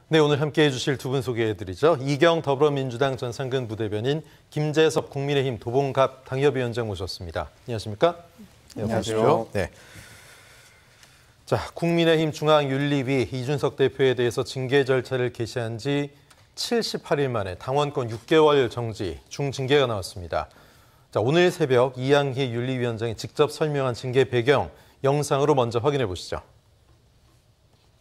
네, 오늘 함께해 주실 두 분 소개해드리죠. 이경 더불어민주당 전 상근 부대변인, 김재섭 국민의힘 도봉갑 당협위원장 모셨습니다. 안녕하십니까? 네, 안녕하세요. 네. 자, 국민의힘 중앙윤리위 이준석 대표에 대해서 징계 절차를 개시한 지 78일 만에 당원권 6개월 정지, 중징계가 나왔습니다. 자, 오늘 새벽 이양희 윤리위원장이 직접 설명한 징계 배경 영상으로 먼저 확인해 보시죠.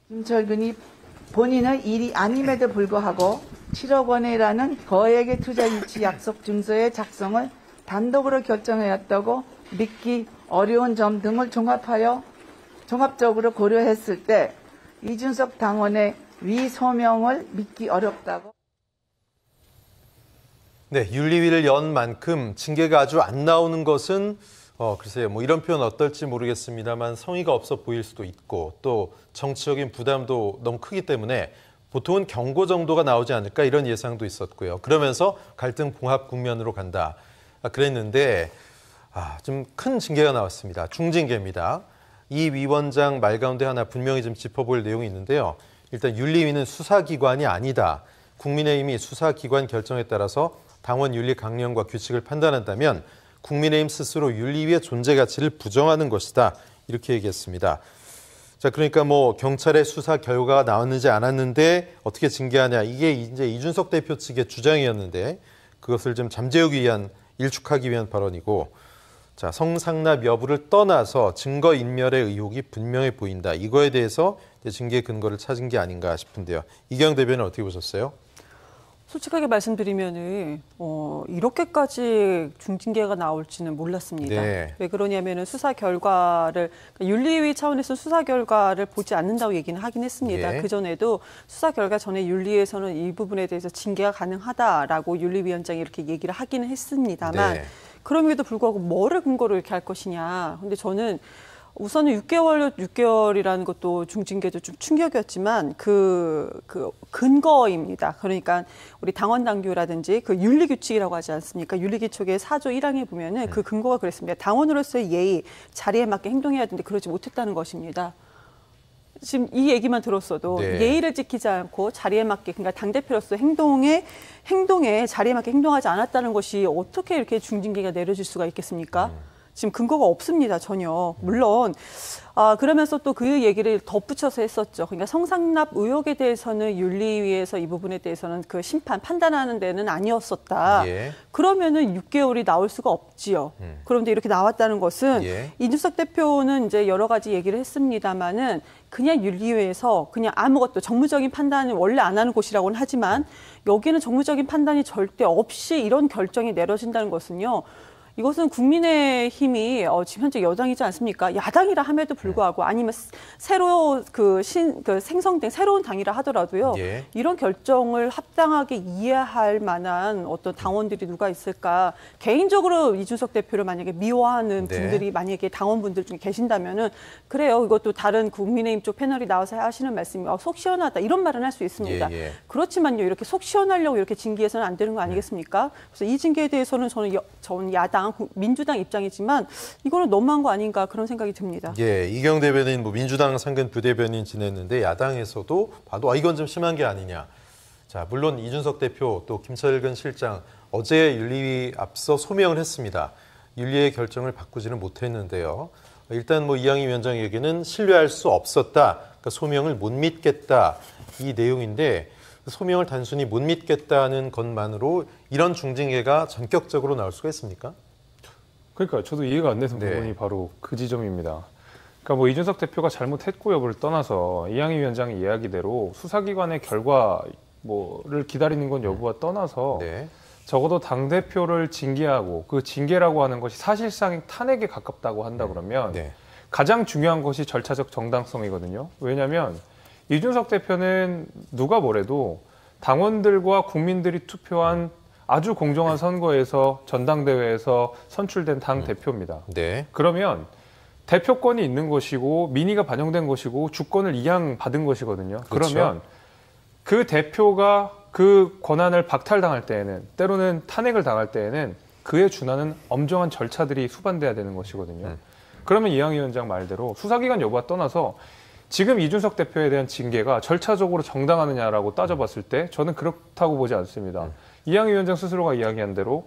김철근이 본인의 일이 아님에도 불구하고 7억 원이라는 거액의 투자 유치 약속 증서의 작성을 단독으로 결정하였다고 믿기 어려운 점 등을 종합적으로 고려했을 때 이준석 당원의 위 소명을 믿기 어렵다고. 네, 윤리위를 연 만큼 징계가 아주 안 나오는 것은 글쎄요, 뭐 이런 표현 어떨지 모르겠습니다만 성의가 없어 보일 수도 있고 또 정치적인 부담도 너무 크기 때문에 보통은 경고 정도가 나오지 않을까 이런 예상도 있었고요. 그러면서 갈등 봉합 국면으로 간다. 그랬는데 좀 큰 징계가 나왔습니다. 중징계입니다. 이 위원장 말 가운데 하나 분명히 좀 짚어볼 내용이 있는데요. 일단 윤리위는 수사기관이 아니다. 국민의힘이 수사기관 결정에 따라서 당원 윤리 강령과 규칙을 판단한다면 국민의힘 스스로 윤리위의 존재 가치를 부정하는 것이다. 이렇게 얘기했습니다. 자, 그러니까 뭐 경찰의 수사 결과가 나왔는지 않았는데 어떻게 징계하냐. 이게 이제 이준석 대표 측의 주장이었는데 그것을 좀 잠재우기 위한, 일축하기 위한 발언이고, 자, 성상납 여부를 떠나서 증거인멸의 의혹이 분명해 보인다. 이거에 대해서 징계 근거를 찾은 게 아닌가 싶은데요. 이경 대변인 어떻게 보셨어요? 솔직하게 말씀드리면은 이렇게까지 중징계가 나올지는 몰랐습니다. 네. 왜 그러냐면은 수사 결과를, 윤리위 차원에서 수사 결과를 보지 않는다고 얘기는 하긴 했습니다. 네. 그 전에도 수사 결과 전에 윤리에서는 이 부분에 대해서 징계가 가능하다라고 윤리위원장이 이렇게 얘기를 하기는 했습니다만, 네. 그럼에도 불구하고 뭐를 근거로 이렇게 할 것이냐. 근데 저는 우선은 6개월이라는 것도 중징계도 좀 충격이었지만 그 근거입니다. 그러니까 우리 당원 당규라든지 그 윤리규칙이라고 하지 않습니까? 윤리규칙의 4조 1항에 보면은 그 근거가 그랬습니다. 당원으로서의 예의, 자리에 맞게 행동해야 되는데 그러지 못했다는 것입니다. 지금 이 얘기만 들었어도 네. 예의를 지키지 않고 자리에 맞게, 그러니까 당대표로서 행동에 자리에 맞게 행동하지 않았다는 것이 어떻게 이렇게 중징계가 내려질 수가 있겠습니까? 지금 근거가 없습니다, 전혀. 물론 그러면서 또 그 얘기를 덧붙여서 했었죠. 그러니까 성상납 의혹에 대해서는 윤리위에서 이 부분에 대해서는 그 판단하는 데는 아니었었다. 예. 그러면은 6개월이 나올 수가 없지요. 그런데 이렇게 나왔다는 것은 예. 이준석 대표는 이제 여러 가지 얘기를 했습니다만은 그냥 윤리위에서 그냥 아무것도 정무적인 판단을 원래 안 하는 곳이라고는 하지만 여기는 정무적인 판단이 절대 없이 이런 결정이 내려진다는 것은요. 이것은 국민의힘이 지금 현재 여당이지 않습니까? 야당이라 함에도 불구하고 아니면 새로 생성된 새로운 당이라 하더라도요. 예. 이런 결정을 합당하게 이해할 만한 어떤 당원들이 누가 있을까? 개인적으로 이준석 대표를 만약에 미워하는 네. 분들이 만약에 당원분들 중에 계신다면은 그래요. 이것도 다른 국민의힘 쪽 패널이 나와서 하시는 말씀이 속 시원하다 이런 말은 할 수 있습니다. 예. 그렇지만요. 이렇게 속 시원하려고 이렇게 징계해서는 안 되는 거 아니겠습니까? 그래서 이 징계에 대해서는 저는 야당 민주당 입장이지만 이거는 너무한 거 아닌가 그런 생각이 듭니다. 예, 이경 대변인 민주당 상근 부대변인 지냈는데 야당에서도 봐도 이건 좀 심한 게 아니냐. 자, 물론 이준석 대표 또 김철근 실장 어제 윤리위 앞서 소명을 했습니다. 윤리의 결정을 바꾸지는 못했는데요. 일단 이양희 위원장에게는 신뢰할 수 없었다. 그러니까 소명을 못 믿겠다. 이 내용인데 소명을 단순히 못 믿겠다는 것만으로 이런 중징계가 전격적으로 나올 수가 있습니까? 그러니까 저도 이해가 안 되는 부분이 바로 그 지점입니다. 그러니까 이준석 대표가 잘못했고 여부를 떠나서 이양희 위원장의 이야기대로 수사기관의 결과를 기다리는 건 여부와 떠나서 네. 적어도 당대표를 징계하고 그 징계라고 하는 것이 사실상 탄핵에 가깝다고 한다 그러면 네. 가장 중요한 것이 절차적 정당성이거든요. 왜냐하면 이준석 대표는 누가 뭐래도 당원들과 국민들이 투표한 아주 공정한 선거에서 전당대회에서 선출된 당 대표입니다. 네. 그러면 대표권이 있는 것이고 민의가 반영된 것이고 주권을 이양받은 것이거든요. 그렇죠. 그러면 그 대표가 그 권한을 박탈당할 때에는 때로는 탄핵을 당할 때에는 그에 준하는 엄정한 절차들이 수반돼야 되는 것이거든요. 그러면 이양희 위원장 말대로 수사기관 여부와 떠나서 지금 이준석 대표에 대한 징계가 절차적으로 정당하느냐라고 따져봤을 때 저는 그렇다고 보지 않습니다. 이양희 위원장 스스로가 이야기한 대로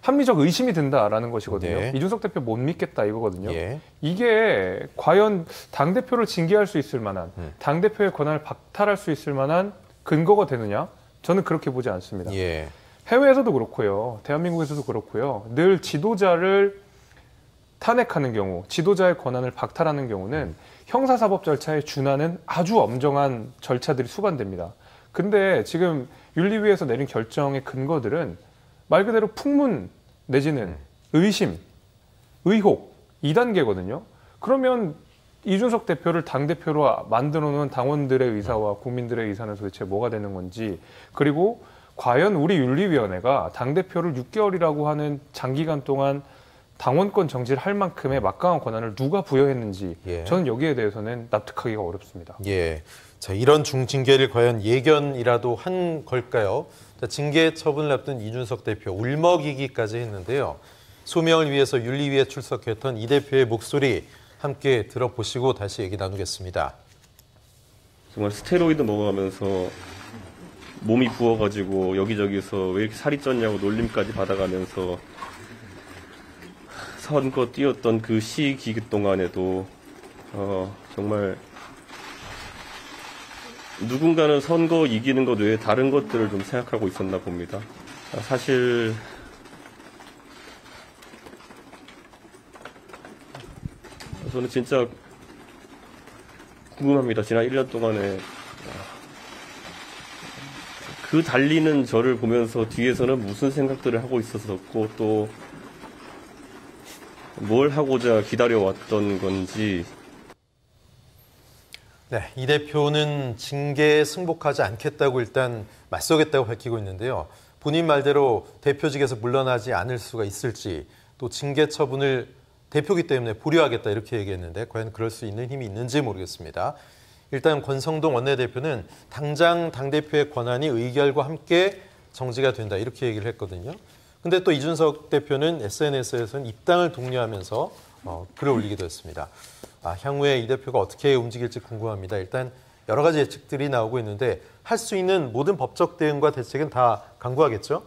합리적 의심이 든다라는 것이거든요. 네. 이준석 대표 못 믿겠다 이거거든요. 예. 이게 과연 당대표를 징계할 수 있을 만한 당대표의 권한을 박탈할 수 있을 만한 근거가 되느냐? 저는 그렇게 보지 않습니다. 예. 해외에서도 그렇고요. 대한민국에서도 그렇고요. 늘 지도자를 탄핵하는 경우, 지도자의 권한을 박탈하는 경우는 형사사법 절차에 준하는 아주 엄정한 절차들이 수반됩니다. 근데 지금 윤리위에서 내린 결정의 근거들은 말 그대로 풍문 내지는 의심, 의혹 2단계거든요. 그러면 이준석 대표를 당대표로 만들어 놓은 당원들의 의사와 국민들의 의사는 도대체 뭐가 되는 건지, 그리고 과연 우리 윤리위원회가 당대표를 6개월이라고 하는 장기간 동안 당원권 정지를 할 만큼의 막강한 권한을 누가 부여했는지 예. 저는 여기에 대해서는 납득하기가 어렵습니다. 예. 자, 이런 중징계를 과연 예견이라도 한 걸까요? 자, 징계 처분을 앞둔 이준석 대표 울먹이기까지 했는데요. 소명을 위해서 윤리위에 출석했던 이 대표의 목소리 함께 들어보시고 다시 얘기 나누겠습니다. 정말 스테로이드 먹어가면서 몸이 부어가지고 여기저기서 왜 이렇게 살이 쪘냐고 놀림까지 받아가면서 선거 뛰었던 그 시기간 동안에도 정말 누군가는 선거 이기는 것 외에 다른 것들을 좀 생각하고 있었나 봅니다. 사실 저는 진짜 궁금합니다. 지난 1년 동안에 그 달리는 저를 보면서 뒤에서는 무슨 생각들을 하고 있었었고 또 뭘 하고자 기다려왔던 건지. 네, 이 대표는 징계에 승복하지 않겠다고 일단 맞서겠다고 밝히고 있는데요. 본인 말대로 대표직에서 물러나지 않을 수가 있을지, 또 징계 처분을 대표기 때문에 보류하겠다 이렇게 얘기했는데 과연 그럴 수 있는 힘이 있는지 모르겠습니다. 일단 권성동 원내대표는 당장 당대표의 권한이 의결과 함께 정지가 된다 이렇게 얘기를 했거든요. 근데 또 이준석 대표는 SNS에서는 입당을 독려하면서 글을 올리기도 했습니다. 향후에 이 대표가 어떻게 움직일지 궁금합니다. 일단 여러 가지 예측들이 나오고 있는데 할 수 있는 모든 법적 대응과 대책은 다 강구하겠죠?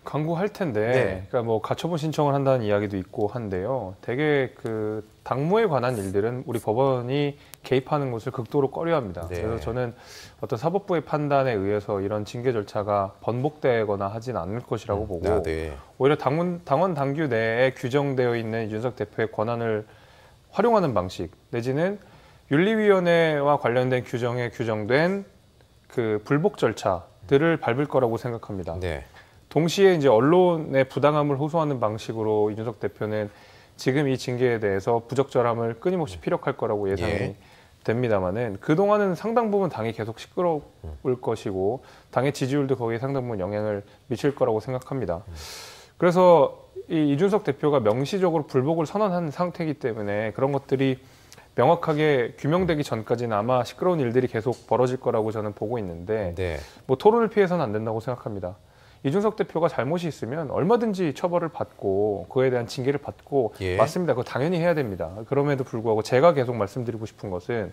강구할 텐데, 네. 그러니까 뭐 가처분 신청을 한다는 이야기도 있고 한데요. 되게 그 당무에 관한 일들은 우리 법원이 개입하는 것을 극도로 꺼려합니다. 네. 그래서 저는 어떤 사법부의 판단에 의해서 이런 징계 절차가 번복되거나 하진 않을 것이라고 보고, 네. 오히려 당원 당규 내에 규정되어 있는 이준석 대표의 권한을 활용하는 방식, 내지는 윤리위원회와 관련된 규정에 규정된 그 불복 절차들을 밟을 거라고 생각합니다. 네. 동시에 이제 언론의 부당함을 호소하는 방식으로 이준석 대표는 지금 이 징계에 대해서 부적절함을 끊임없이 피력할 거라고 예상이 예. 됩니다만은 그동안은 상당 부분 당이 계속 시끄러울 것이고 당의 지지율도 거기에 상당 부분 영향을 미칠 거라고 생각합니다. 그래서 이 이준석 대표가 명시적으로 불복을 선언한 상태이기 때문에 그런 것들이 명확하게 규명되기 전까지는 아마 시끄러운 일들이 계속 벌어질 거라고 저는 보고 있는데 네. 뭐 토론을 피해서는 안 된다고 생각합니다. 이준석 대표가 잘못이 있으면 얼마든지 처벌을 받고 그에 대한 징계를 받고 예. 맞습니다. 그거 당연히 해야 됩니다. 그럼에도 불구하고 제가 계속 말씀드리고 싶은 것은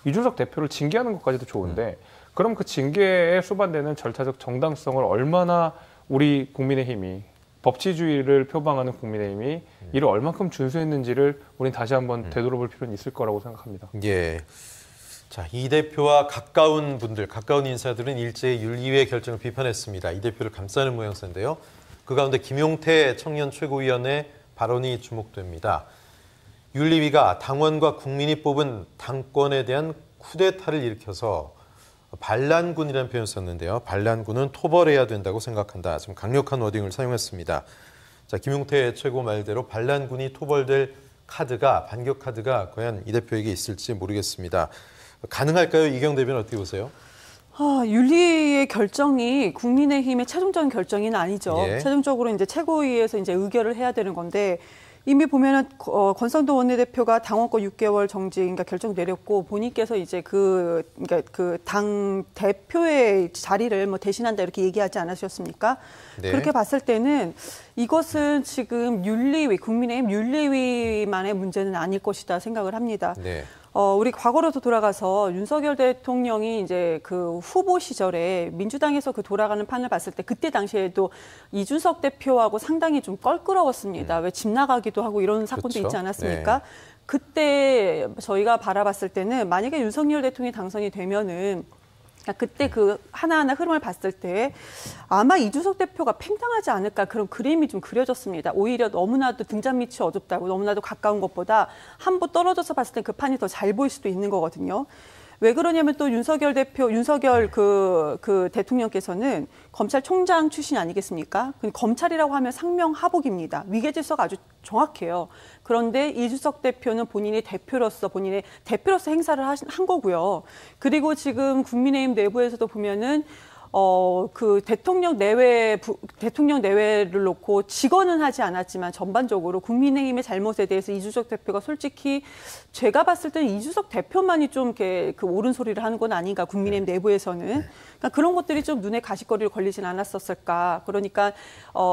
이준석 대표를 징계하는 것까지도 좋은데 그럼 그 징계에 수반되는 절차적 정당성을 얼마나 우리 국민의힘이 법치주의를 표방하는 국민의힘이 이를 얼만큼 준수했는지를 우린 다시 한번 되돌아볼 필요는 있을 거라고 생각합니다. 예. 자, 이 대표와 가까운 분들, 가까운 인사들은 일제히 윤리위의 결정을 비판했습니다. 이 대표를 감싸는 모양새인데요. 그 가운데 김용태 청년 최고위원의 발언이 주목됩니다. 윤리위가 당원과 국민이 뽑은 당권에 대한 쿠데타를 일으켜서 반란군이라는 표현을 썼는데요. 반란군은 토벌해야 된다고 생각한다. 좀 강력한 워딩을 사용했습니다. 자, 김용태 최고 말대로 반란군이 토벌될 카드가, 반격 카드가 과연 이 대표에게 있을지 모르겠습니다. 가능할까요? 이경 대변인 어떻게 보세요? 윤리의 결정이 국민의힘의 최종적인 결정은 아니죠. 예. 최종적으로 이제 최고위에서 이제 의결을 해야 되는 건데 이미 보면은 권성동 원내대표가 당원권 6개월 정지 그러니까 결정 내렸고 본인께서 이제 그러니까 그 당 대표의 자리를 뭐 대신한다 이렇게 얘기하지 않으셨습니까? 네. 그렇게 봤을 때는 이것은 지금 윤리위 국민의힘 윤리위만의 문제는 아닐 것이다 생각을 합니다. 네. 우리 과거로도 돌아가서 윤석열 대통령이 이제 그 후보 시절에 민주당에서 그 돌아가는 판을 봤을 때 그때 당시에도 이준석 대표하고 상당히 좀 껄끄러웠습니다. 왜 집 나가기도 하고 이런 사건도 그렇죠. 있지 않았습니까? 네. 그때 저희가 바라봤을 때는 만약에 윤석열 대통령이 당선이 되면은 그때 그 하나하나 흐름을 봤을 때 아마 이준석 대표가 팽당하지 않을까 그런 그림이 좀 그려졌습니다. 오히려 너무나도 등잔 밑이 어둡다고 너무나도 가까운 것보다 한 보 떨어져서 봤을 때 그 판이 더 잘 보일 수도 있는 거거든요. 왜 그러냐면 또 윤석열 그 대통령께서는 검찰총장 출신이 아니겠습니까? 검찰이라고 하면 상명하복입니다. 위계질서가 아주 정확해요. 그런데 이준석 대표는 본인의 대표로서 행사를 한 거고요. 그리고 지금 국민의힘 내부에서도 보면은 그 대통령 내외를 놓고 직언은 하지 않았지만 전반적으로 국민의힘의 잘못에 대해서 이준석 대표가 솔직히 제가 봤을 때는 이준석 대표만이 좀 이렇게 그 옳은 소리를 하는 건 아닌가 국민의힘 내부에서는 그러니까 그런 것들이 좀 눈에 가시거리를 걸리진 않았었을까. 그러니까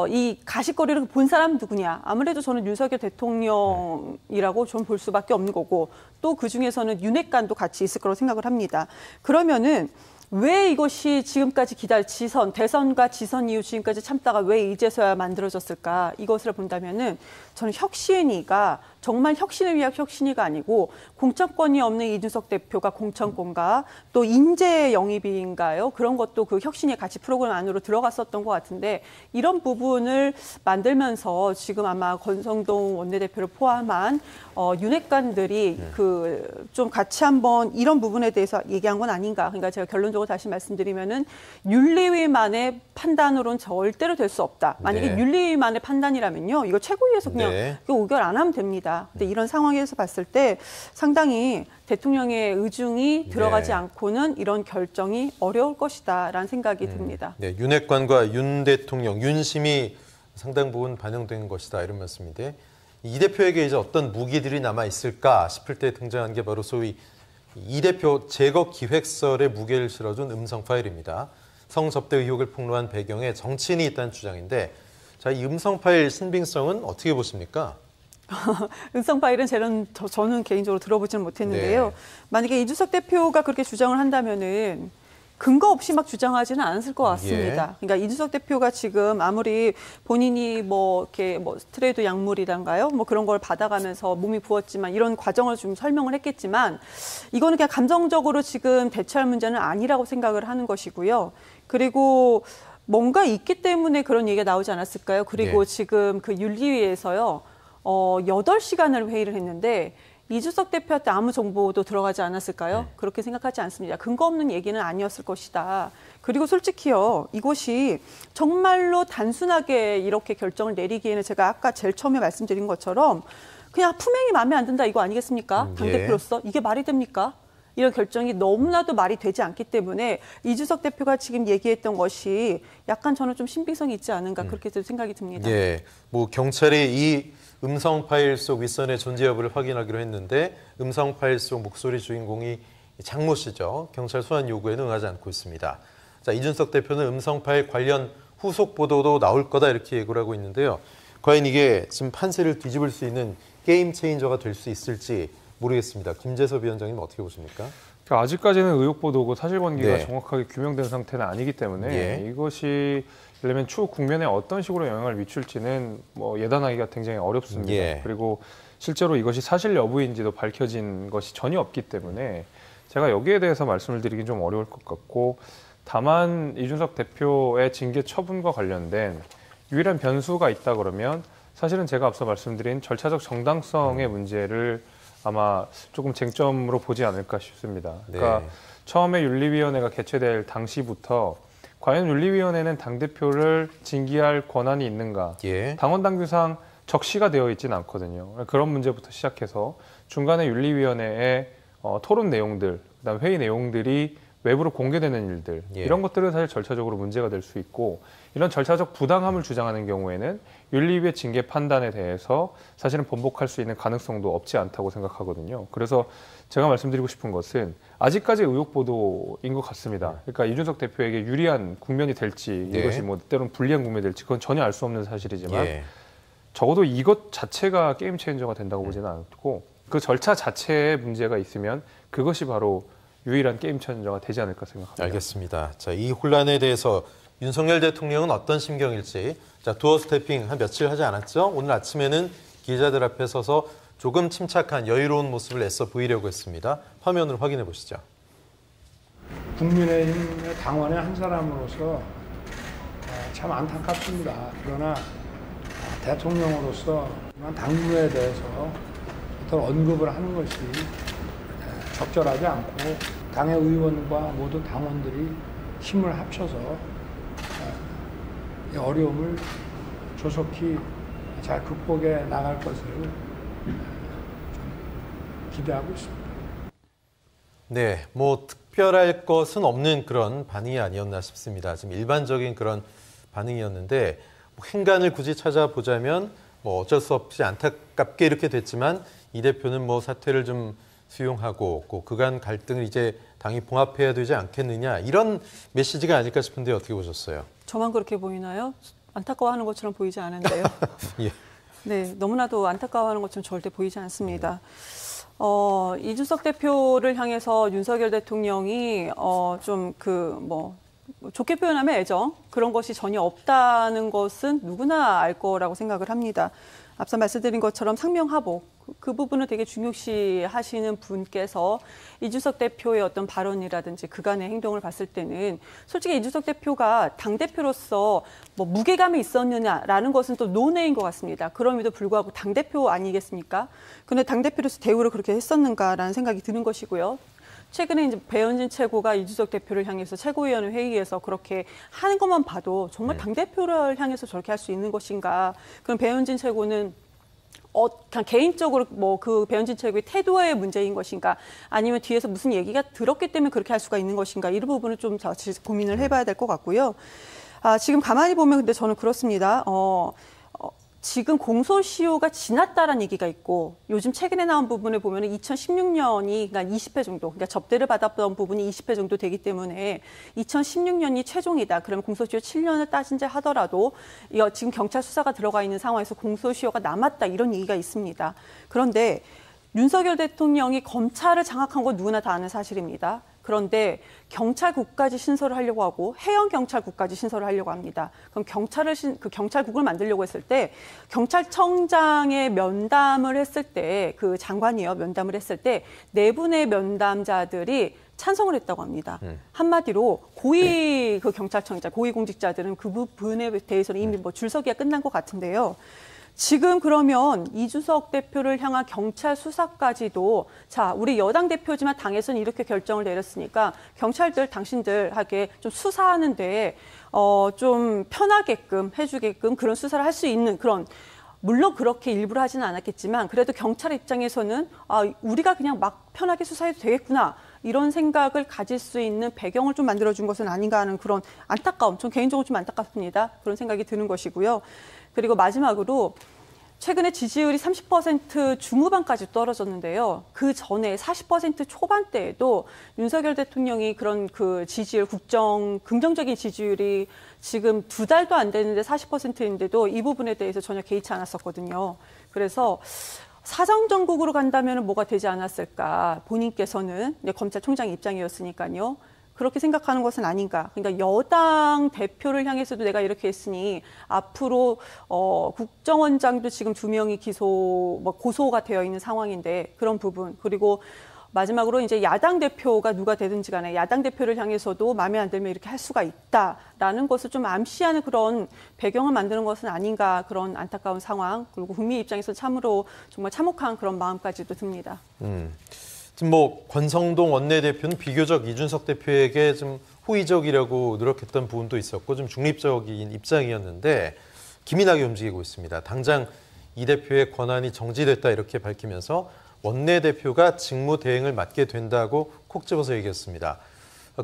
이 가시거리를 본 사람 누구냐. 아무래도 저는 윤석열 대통령이라고 좀 볼 수밖에 없는 거고 또 그 중에서는 윤핵관도 같이 있을 거라고 생각을 합니다. 그러면은 왜 이것이 지금까지 대선과 지선 이후 지금까지 참다가 왜 이제서야 만들어졌을까? 이것을 본다면은 저는 혁신위가 정말 혁신을 위한 혁신위가 아니고 공천권이 없는 이준석 대표가 공천권과 또 인재 영입인가요? 그런 것도 그 혁신위 같이 프로그램 안으로 들어갔었던 것 같은데 이런 부분을 만들면서 지금 아마 권성동 원내대표를 포함한 윤핵관들이 그 좀 같이 한번 이런 부분에 대해서 얘기한 건 아닌가. 그러니까 제가 결론적으로 다시 말씀드리면은 윤리위만의 판단으로는 절대로 될 수 없다. 만약에 윤리위만의 판단이라면요, 이거 최고위에서 그냥 의결 안 하면 됩니다. 근데 이런 상황에서 봤을 때 상당히 대통령의 의중이 들어가지 않고는 이런 결정이 어려울 것이다라는 생각이 듭니다. 네, 윤핵관과 윤 대통령, 윤심이 상당 부분 반영된 것이다 이런 말씀인데 이 대표에게 이제 어떤 무기들이 남아 있을까 싶을 때 등장한 게 바로 소위 이 대표 제거 기획설에 무게를 실어준 음성 파일입니다. 성접대 의혹을 폭로한 배경에 정치인이 있다는 주장인데 자, 이 음성 파일 신빙성은 어떻게 보십니까? 음성 파일은 저는 개인적으로 들어보지는 못했는데요. 만약에 이준석 대표가 그렇게 주장을 한다면은 근거 없이 막 주장하지는 않았을 것 같습니다. 그러니까 이준석 대표가 지금 아무리 본인이 이렇게 스테로이드 약물이란가요? 그런 걸 받아가면서 몸이 부었지만 이런 과정을 좀 설명을 했겠지만 이거는 그냥 감정적으로 지금 대처할 문제는 아니라고 생각을 하는 것이고요. 그리고 뭔가 있기 때문에 그런 얘기가 나오지 않았을까요? 그리고 지금 그 윤리위에서요. 8시간을 회의를 했는데 이준석 대표한테 아무 정보도 들어가지 않았을까요? 그렇게 생각하지 않습니다. 근거 없는 얘기는 아니었을 것이다. 그리고 솔직히요, 이것이 정말로 단순하게 이렇게 결정을 내리기에는 제가 아까 제일 처음에 말씀드린 것처럼 그냥 품행이 마음에 안 든다 이거 아니겠습니까? 당대표로서 이게 말이 됩니까? 이런 결정이 너무나도 말이 되지 않기 때문에 이준석 대표가 지금 얘기했던 것이 약간 저는 좀 신빙성이 있지 않은가 그렇게 생각이 듭니다. 경찰이 이 음성 파일 속 윗선의 존재 여부를 확인하기로 했는데 음성 파일 속 목소리 주인공이 장모 씨죠. 경찰 소환 요구에는 응하지 않고 있습니다. 자, 이준석 대표는 음성 파일 관련 후속 보도도 나올 거다 이렇게 예고를 하고 있는데요. 과연 이게 지금 판세를 뒤집을 수 있는 게임 체인저가 될 수 있을지 모르겠습니다. 김재섭 위원장님 어떻게 보십니까? 아직까지는 의혹 보도고 사실관계가 정확하게 규명된 상태는 아니기 때문에 이것이 예를 들면 추후 국면에 어떤 식으로 영향을 미칠지는 예단하기가 굉장히 어렵습니다. 그리고 실제로 이것이 사실 여부인지도 밝혀진 것이 전혀 없기 때문에 제가 여기에 대해서 말씀을 드리긴 좀 어려울 것 같고 다만 이준석 대표의 징계 처분과 관련된 유일한 변수가 있다 그러면 사실은 제가 앞서 말씀드린 절차적 정당성의 문제를 아마 조금 쟁점으로 보지 않을까 싶습니다. 그러니까 처음에 윤리위원회가 개최될 당시부터 과연 윤리위원회는 당대표를 징계할 권한이 있는가? 당원 당규상 적시가 되어 있지는 않거든요. 그런 문제부터 시작해서 중간에 윤리위원회의 토론 내용들, 그다음 회의 내용들이 외부로 공개되는 일들 이런 것들은 사실 절차적으로 문제가 될 수 있고 이런 절차적 부당함을 주장하는 경우에는 윤리위의 징계 판단에 대해서 사실은 번복할 수 있는 가능성도 없지 않다고 생각하거든요. 그래서 제가 말씀드리고 싶은 것은 아직까지 의혹 보도인 것 같습니다. 그러니까 이준석 대표에게 유리한 국면이 될지 이것이 때로는 불리한 국면이 될지 그건 전혀 알 수 없는 사실이지만 적어도 이것 자체가 게임 체인저가 된다고 보지는 않고 그 절차 자체에 문제가 있으면 그것이 바로 유일한 게임 체인저가 되지 않을까 생각합니다. 알겠습니다. 자, 이 혼란에 대해서 윤석열 대통령은 어떤 심경일지, 자, 도어 스태핑 한 며칠 하지 않았죠? 오늘 아침에는 기자들 앞에 서서 조금 침착한 여유로운 모습을 애써 보이려고 했습니다. 화면으로 확인해 보시죠. 국민의힘 당원의 한 사람으로서 참 안타깝습니다. 그러나 대통령으로서 당무에 대해서 어떤 언급을 하는 것이 적절하지 않고 당의 의원과 모든 당원들이 힘을 합쳐서 이 어려움을 조속히 잘 극복해 나갈 것을 좀 기대하고 있습니다. 네, 뭐 특별할 것은 없는 그런 반응이 아니었나 싶습니다. 지금 일반적인 그런 반응이었는데 뭐 행간을 굳이 찾아보자면 뭐 어쩔 수 없이 안타깝게 이렇게 됐지만 이 대표는 뭐 사퇴를 좀 수용하고 그간 갈등을 이제 당이 봉합해야 되지 않겠느냐 이런 메시지가 아닐까 싶은데 어떻게 보셨어요? 저만 그렇게 보이나요? 안타까워하는 것처럼 보이지 않은데요. 예. 네, 너무나도 안타까워하는 것처럼 절대 보이지 않습니다. 이준석 대표를 향해서 윤석열 대통령이 좀 좋게 표현하면 애정 그런 것이 전혀 없다는 것은 누구나 알 거라고 생각을 합니다. 앞서 말씀드린 것처럼 상명하복 그 부분을 되게 중요시 하시는 분께서 이준석 대표의 어떤 발언이라든지 그간의 행동을 봤을 때는 솔직히 이준석 대표가 당대표로서 뭐 무게감이 있었느냐라는 것은 또 논외인 것 같습니다. 그럼에도 불구하고 당대표 아니겠습니까? 그런데 당대표로서 대우를 그렇게 했었는가라는 생각이 드는 것이고요. 최근에 이제 배현진 최고가 이준석 대표를 향해서 최고위원회 회의에서 그렇게 하는 것만 봐도 정말 당대표를 향해서 저렇게 할 수 있는 것인가. 그럼 배현진 최고는 그냥 개인적으로 뭐 그 배현진 최고의 태도의 문제인 것인가 아니면 뒤에서 무슨 얘기가 들었기 때문에 그렇게 할 수가 있는 것인가 이런 부분을 좀 다시 고민을 해봐야 될 것 같고요. 지금 가만히 보면 근데 저는 그렇습니다. 지금 공소시효가 지났다라는 얘기가 있고 요즘 최근에 나온 부분을 보면 2016년이 그러니까 20회 정도 그러니까 접대를 받았던 부분이 20회 정도 되기 때문에 2016년이 최종이다. 그러면 공소시효 7년을 따진다 하더라도 지금 경찰 수사가 들어가 있는 상황에서 공소시효가 남았다 이런 얘기가 있습니다. 그런데 윤석열 대통령이 검찰을 장악한 건 누구나 다 아는 사실입니다. 그런데 경찰국까지 신설을 하려고 하고 해양 경찰국까지 신설을 하려고 합니다. 그럼 그 경찰국을 만들려고 했을 때 경찰청장의 면담을 했을 때 그 장관이요 면담을 했을 때 4분의 면담자들이 찬성을 했다고 합니다. 한마디로 고위 그 경찰청장, 고위 공직자들은 그 부분에 대해서는 이미 뭐 줄서기가 끝난 것 같은데요. 지금 그러면 이준석 대표를 향한 경찰 수사까지도 자 우리 여당 대표지만 당에서는 이렇게 결정을 내렸으니까 경찰들 당신들에게 좀 수사하는데 좀 편하게끔 해주게끔 그런 수사를 할 수 있는 그런 물론 그렇게 일부러 하지는 않았겠지만 그래도 경찰 입장에서는 우리가 그냥 막 편하게 수사해도 되겠구나. 이런 생각을 가질 수 있는 배경을 좀 만들어준 것은 아닌가 하는 그런 안타까움, 전 개인적으로 좀 안타깝습니다. 그런 생각이 드는 것이고요. 그리고 마지막으로 최근에 지지율이 30% 중후반까지 떨어졌는데요. 그 전에 40% 초반대에도 윤석열 대통령이 그런 그 지지율, 긍정적인 지지율이 지금 2달도 안 되는데 40%인데도 이 부분에 대해서 전혀 개의치 않았었거든요. 그래서 사정정국으로 간다면 뭐가 되지 않았을까. 본인께서는 검찰총장 입장이었으니까요. 그렇게 생각하는 것은 아닌가. 그러니까 여당 대표를 향해서도 내가 이렇게 했으니 앞으로 국정원장도 지금 2명이 고소가 되어 있는 상황인데 그런 부분. 그리고 마지막으로 이제 야당 대표가 누가 되든지 간에 야당 대표를 향해서도 마음에 안 들면 이렇게 할 수가 있다라는 것을 좀 암시하는 그런 배경을 만드는 것은 아닌가 그런 안타까운 상황. 그리고 국민 입장에서 참으로 정말 참혹한 그런 마음까지도 듭니다. 지금 뭐 권성동 원내대표는 비교적 이준석 대표에게 좀 호의적이라고 노력했던 부분도 있었고 좀 중립적인 입장이었는데 기민하게 움직이고 있습니다. 당장 이 대표의 권한이 정지됐다 이렇게 밝히면서 원내대표가 직무 대행을 맡게 된다고 콕 집어서 얘기했습니다.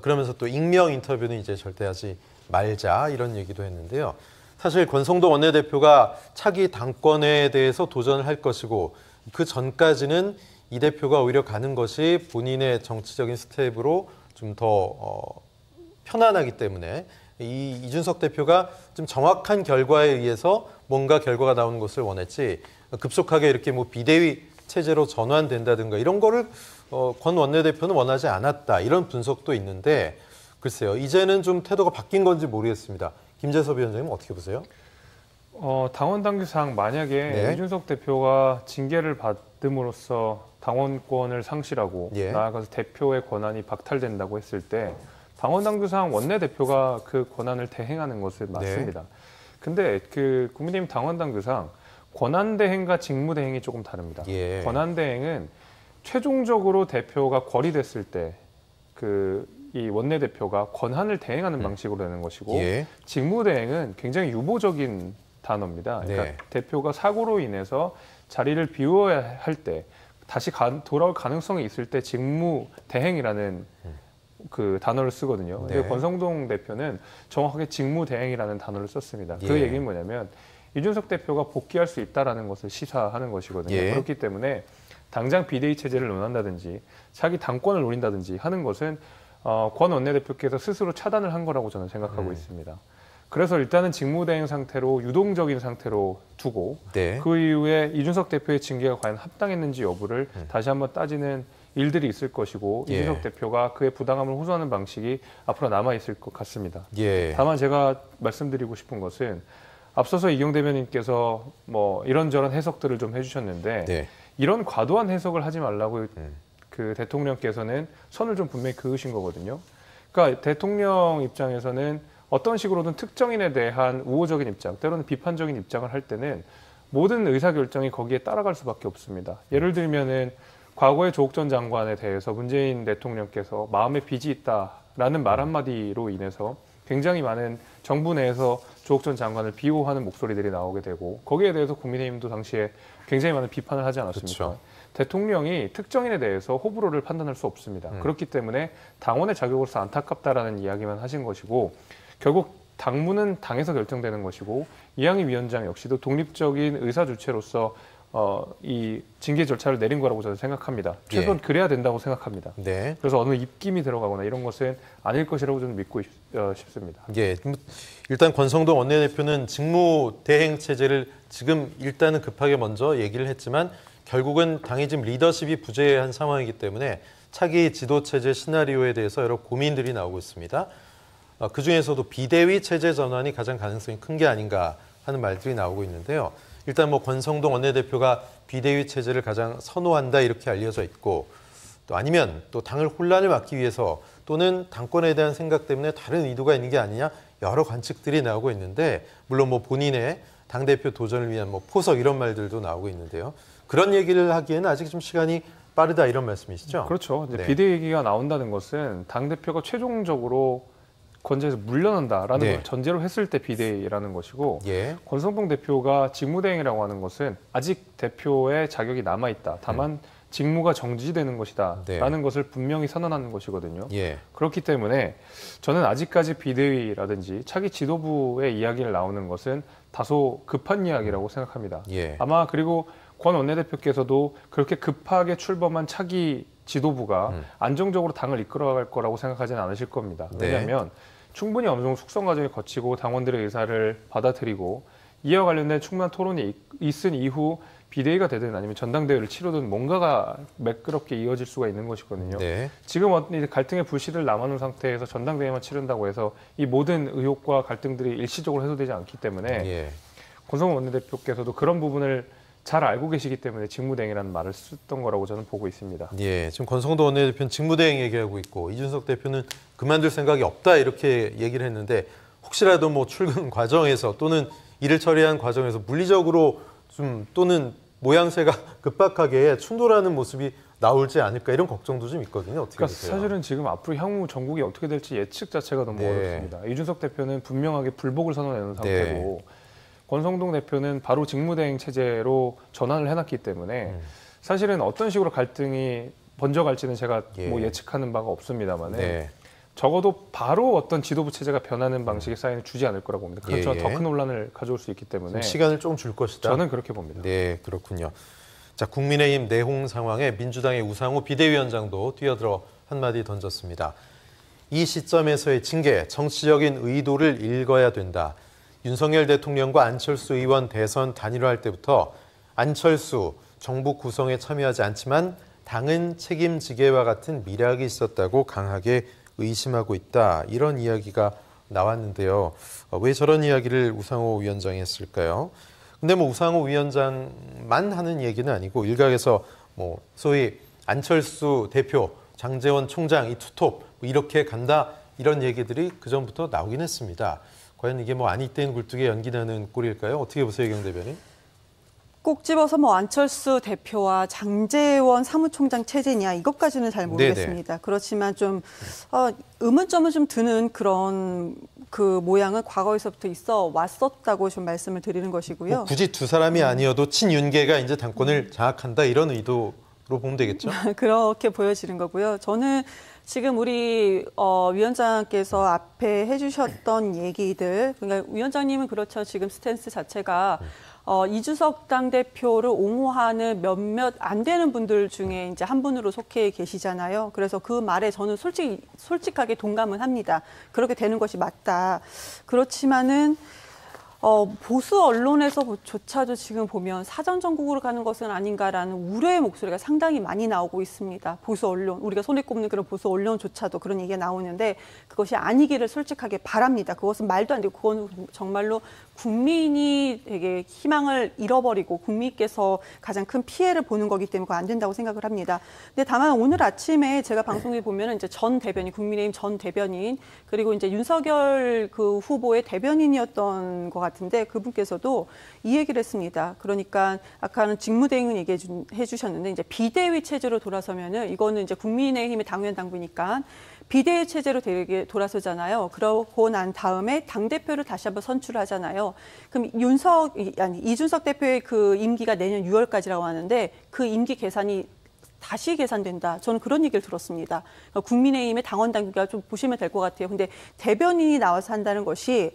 그러면서 또 익명 인터뷰는 이제 절대 하지 말자 이런 얘기도 했는데요. 사실 권성동 원내대표가 차기 당권에 대해서 도전을 할 것이고 그 전까지는 이 대표가 오히려 가는 것이 본인의 정치적인 스텝으로 좀 더 편안하기 때문에 이준석 대표가 좀 정확한 결과에 의해서 뭔가 결과가 나오는 것을 원했지 급속하게 이렇게 뭐 비대위 체제로 전환된다든가 이런 거를 권 원내대표는 원하지 않았다. 이런 분석도 있는데 글쎄요. 이제는 좀 태도가 바뀐 건지 모르겠습니다. 김재섭 위원장님 어떻게 보세요? 당원 당규상 만약에 네. 이준석 대표가 징계를 받음으로써 당원권을 상실하고 예. 나아가서 대표의 권한이 박탈된다고 했을 때 당원 당규상 원내대표가 그 권한을 대행하는 것은 맞습니다. 근데 그 국민의힘 당원 당규상 권한 대행과 직무 대행이 조금 다릅니다. 예. 권한 대행은 최종적으로 대표가 거리됐을 때 이 원내대표가 권한을 대행하는 방식으로 되는 것이고 예. 직무 대행은 굉장히 유보적인 단어입니다. 그러니까 네. 대표가 사고로 인해서 자리를 비워야 할 때 다시 돌아올 가능성이 있을 때 직무 대행이라는 그 단어를 쓰거든요. 근데 네. 권성동 대표는 정확하게 직무 대행이라는 단어를 썼습니다. 그 예. 얘기는 뭐냐면 이준석 대표가 복귀할 수 있다라는 것을 시사하는 것이거든요. 예. 그렇기 때문에 당장 비대위 체제를 논한다든지 자기 당권을 노린다든지 하는 것은 권 원내대표께서 스스로 차단을 한 거라고 저는 생각하고 있습니다. 그래서 일단은 직무대행 상태로 유동적인 상태로 두고 네. 그 이후에 이준석 대표의 징계가 과연 합당했는지 여부를 다시 한번 따지는 일들이 있을 것이고 예. 이준석 대표가 그의 부당함을 호소하는 방식이 앞으로 남아있을 것 같습니다. 예. 다만 제가 말씀드리고 싶은 것은 앞서서 이경 대변인께서 뭐 이런저런 해석들을 좀 해주셨는데 네. 이런 과도한 해석을 하지 말라고 그 대통령께서는 선을 좀 분명히 그으신 거거든요. 그러니까 대통령 입장에서는 어떤 식으로든 특정인에 대한 우호적인 입장, 때로는 비판적인 입장을 할 때는 모든 의사결정이 거기에 따라갈 수밖에 없습니다. 예를 들면은 과거의 조국 전 장관에 대해서 문재인 대통령께서 마음에 빚이 있다라는 말 한마디로 인해서 굉장히 많은 정부 내에서 조국 전 장관을 비호하는 목소리들이 나오게 되고 거기에 대해서 국민의힘도 당시에 굉장히 많은 비판을 하지 않았습니까? 그렇죠. 대통령이 특정인에 대해서 호불호를 판단할 수 없습니다. 그렇기 때문에 당원의 자격으로서 안타깝다라는 이야기만 하신 것이고 결국 당무는 당에서 결정되는 것이고 이항희 위원장 역시도 독립적인 의사 주체로서 이 징계 절차를 내린 거라고 저는 생각합니다. 최소한 그래야 된다고 생각합니다. 네. 그래서 어느 입김이 들어가거나 이런 것은 아닐 것이라고 저는 믿고 싶습니다. 예. 일단 권성동 원내대표는 직무 대행 체제를 지금 일단은 급하게 먼저 얘기를 했지만 결국은 당이 지금 리더십이 부재한 상황이기 때문에 차기 지도 체제 시나리오에 대해서 여러 고민들이 나오고 있습니다. 그중에서도 비대위 체제 전환이 가장 가능성이 큰 게 아닌가 하는 말들이 나오고 있는데요. 일단 뭐 권성동 원내대표가 비대위 체제를 가장 선호한다 이렇게 알려져 있고 또 아니면 또 당을 혼란을 막기 위해서 또는 당권에 대한 생각 때문에 다른 의도가 있는 게 아니냐 여러 관측들이 나오고 있는데 물론 뭐 본인의 당대표 도전을 위한 뭐 포석 이런 말들도 나오고 있는데요. 그런 얘기를 하기에는 아직 좀 시간이 빠르다 이런 말씀이시죠? 그렇죠. 이제 네. 비대위 얘기가 나온다는 것은 당대표가 최종적으로 권좌에서 물러난다라는 네. 걸 전제로 했을 때 비대위라는 것이고 예. 권성동 대표가 직무대행이라고 하는 것은 아직 대표의 자격이 남아있다. 다만 직무가 정지되는 것이다. 네. 라는 것을 분명히 선언하는 것이거든요. 예. 그렇기 때문에 저는 아직까지 비대위라든지 차기 지도부의 이야기를 나오는 것은 다소 급한 이야기라고 생각합니다. 예. 아마 그리고 권 원내대표께서도 그렇게 급하게 출범한 차기 지도부가 안정적으로 당을 이끌어갈 거라고 생각하지는 않으실 겁니다. 네. 왜냐하면 충분히 어느 정도 숙성 과정을 거치고 당원들의 의사를 받아들이고 이와 관련된 충분한 토론이 있은 이후 비대위가 되든 아니면 전당대회를 치르든 뭔가가 매끄럽게 이어질 수가 있는 것이거든요. 네. 지금 갈등의 불씨를 남아놓은 상태에서 전당대회만 치른다고 해서 이 모든 의혹과 갈등들이 일시적으로 해소되지 않기 때문에 예. 권성동 원내대표께서도 그런 부분을 잘 알고 계시기 때문에 직무대행이라는 말을 썼던 거라고 저는 보고 있습니다. 예, 지금 권성동 원내대표는 직무대행 얘기하고 있고 이준석 대표는 그만둘 생각이 없다 이렇게 얘기를 했는데 혹시라도 뭐 출근 과정에서 또는 일을 처리한 과정에서 물리적으로 좀 또는 모양새가 급박하게 충돌하는 모습이 나올지 않을까 이런 걱정도 좀 있거든요. 어떻게 그러니까 보세요? 사실은 지금 앞으로 향후 전국이 어떻게 될지 예측 자체가 너무 네. 어렵습니다. 이준석 대표는 분명하게 불복을 선언해놓은 상태고 권성동 대표는 바로 직무대행 체제로 전환을 해놨기 때문에 사실은 어떤 식으로 갈등이 번져갈지는 제가 뭐 예측하는 바가 없습니다만 네. 적어도 바로 어떤 지도부 체제가 변하는 방식의 사인을 주지 않을 거라고 봅니다. 그렇죠. 예, 예. 더 큰 혼란을 가져올 수 있기 때문에 시간을 좀 줄 것이다. 저는 그렇게 봅니다. 네, 그렇군요. 자, 국민의힘 내홍 상황에 민주당의 우상호 비대위원장도 뛰어들어 한마디 던졌습니다. 이 시점에서의 징계, 정치적인 의도를 읽어야 된다. 윤석열 대통령과 안철수 의원 대선 단일화할 때부터 안철수, 정부 구성에 참여하지 않지만 당은 책임지게와 같은 미락이 있었다고 강하게 의심하고 있다. 이런 이야기가 나왔는데요. 왜 저런 이야기를 우상호 위원장이 했을까요? 근데 뭐 우상호 위원장만 하는 얘기는 아니고 일각에서 뭐 소위 안철수 대표, 장제원 총장 이 투톱 이렇게 간다 이런 얘기들이 그전부터 나오긴 했습니다. 과연 이게 뭐 아니 땐 굴뚝에 연기 나는 꼴일까요? 어떻게 보세요, 이경 대변인? 꼭 집어서 뭐 안철수 대표와 장제원 사무총장 체제냐 이것까지는 잘 모르겠습니다. 네네. 그렇지만 좀 의문점은 좀 드는 그런 그 모양은 과거에서부터 있어 왔었다고 좀 말씀을 드리는 것이고요. 뭐 굳이 두 사람이 아니어도 친윤계가 이제 당권을 장악한다 이런 의도로 보면 되겠죠? 그렇게 보여지는 거고요. 저는 지금 우리 위원장께서 앞에 해주셨던 얘기들, 그러니까 위원장님은 그렇죠. 지금 스탠스 자체가 이준석 당대표를 옹호하는 몇몇 안 되는 분들 중에 이제 한 분으로 속해 계시잖아요. 그래서 그 말에 저는 솔직하게 동감은 합니다. 그렇게 되는 것이 맞다. 그렇지만은 보수 언론에서조차도 지금 보면 사전 전국으로 가는 것은 아닌가라는 우려의 목소리가 상당히 많이 나오고 있습니다. 보수 언론, 우리가 손에 꼽는 그런 보수 언론조차도 그런 얘기가 나오는데 그것이 아니기를 솔직하게 바랍니다. 그것은 말도 안 되고 그건 정말로 국민이 되게 희망을 잃어버리고 국민께서 가장 큰 피해를 보는 거기 때문에 그거 안 된다고 생각을 합니다. 근데 다만 오늘 아침에 제가 방송에 보면은 이제 전 대변인, 국민의힘 전 대변인 그리고 이제 윤석열 그 후보의 대변인이었던 것 같은데 그분께서도 이 얘기를 했습니다. 그러니까 아까는 직무대행은 얘기해 주셨는데 이제 비대위 체제로 돌아서면은 이거는 이제 국민의힘의 당원 당부니까 비대위 체제로 돌아서잖아요. 그러고 난 다음에 당대표를 다시 한번 선출하잖아요. 그럼 이준석 대표의 그 임기가 내년 6월까지라고 하는데 그 임기 계산이 다시 계산된다. 저는 그런 얘기를 들었습니다. 그러니까 국민의힘의 당원 당규가 좀 보시면 될 것 같아요. 근데 대변인이 나와서 한다는 것이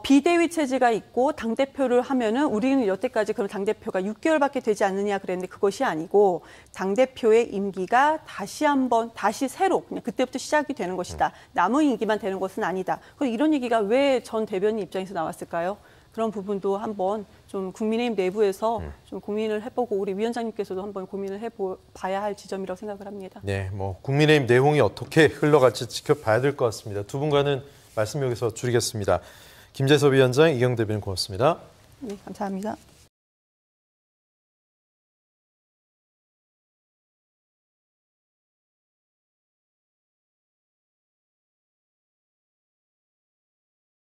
비대위 체제가 있고 당대표를 하면은 우리는 여태까지 그럼 당대표가 6개월밖에 되지 않느냐 그랬는데 그것이 아니고 당대표의 임기가 다시 새로 그냥 그때부터 시작이 되는 것이다. 남은 임기만 되는 것은 아니다. 이런 얘기가 왜 전 대변인 입장에서 나왔을까요? 그런 부분도 한번 좀 국민의힘 내부에서 좀 고민을 해보고 우리 위원장님께서도 한번 고민을 해봐야 할 지점이라고 생각을 합니다. 네, 뭐 국민의힘 내홍이 어떻게 흘러갈지 지켜봐야 될 것 같습니다. 두 분과는 말씀 여기서 줄이겠습니다. 김재섭 위원장, 이경 대변인 고맙습니다. 네, 감사합니다.